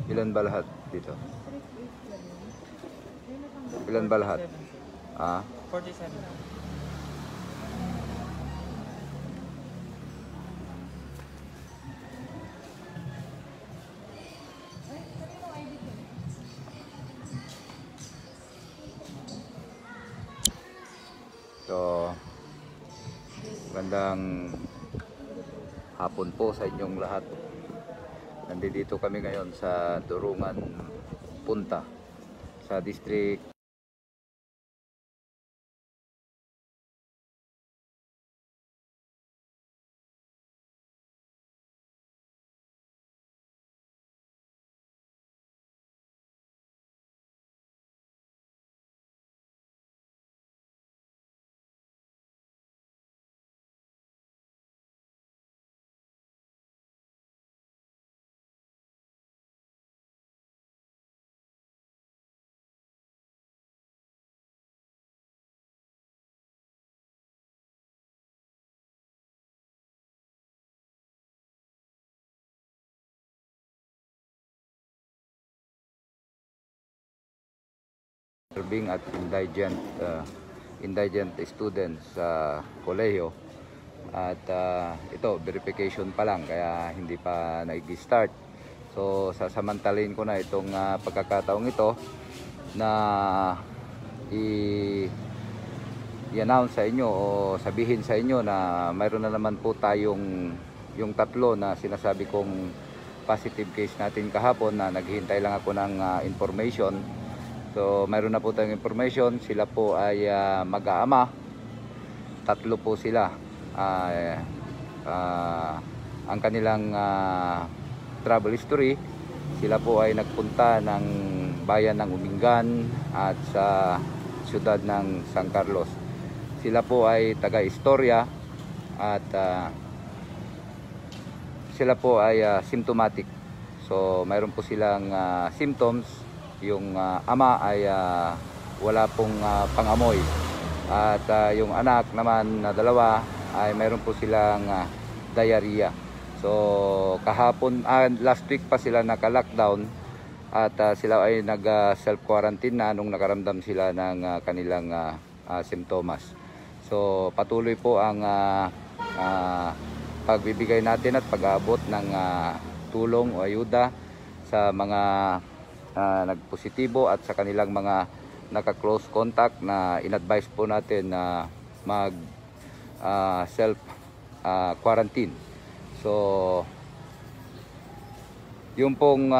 Ilan ba lahat dito? Ilan ba lahat? 47. So, magandang hapon po sa inyong lahat. Nandito kami ngayon sa Durungan Punta sa district serving at indigent students sa kolehiyo. At ito, verification pa lang, kaya hindi pa nag-start. So, sasamantalahin ko na itong pagkakataong ito na i-announce sa inyo o sabihin sa inyo na mayroon na naman po tayong yung tatlo na sinasabi kong positive case natin kahapon na naghihintay lang ako ng information. So, mayroon na po tayong information. Sila po ay mag-aama. Tatlo po sila. Ang kanilang travel history, sila po ay nagpunta ng bayan ng Umingan at sa siyudad ng San Carlos. Sila po ay taga-istorya at sila po ay symptomatic. So, mayroon po silang symptoms. Yung ama ay wala pong pangamoy at yung anak naman na dalawa ay mayroon po silang diarrhea. So kahapon, last week pa sila naka-lockdown at sila ay nag-self-quarantine na nung nakaramdam sila ng kanilang simptomas. So patuloy po ang pagbibigay natin at pag-aabot ng tulong o ayuda sa mga nagpositibo at sa kanilang mga naka-close contact na in-advise po natin na mag self quarantine. So yung pong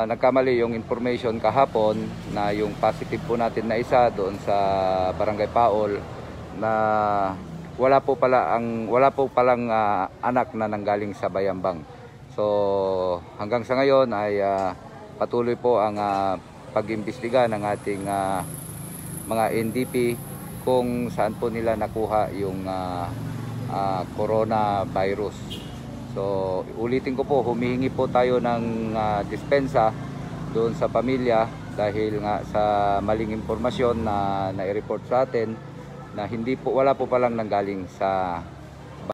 nagkamali yung information kahapon na yung positive po natin na isa doon sa Barangay Paol na wala po palang anak na nanggaling sa Bayambang. So hanggang sa ngayon ay patuloy po ang pag-imbestiga ng ating mga NDP kung saan po nila nakuha yung coronavirus. So ulitin ko po, humihingi po tayo ng dispensa doon sa pamilya dahil nga sa maling impormasyon na nai-report sa atin na wala po palang nanggaling sa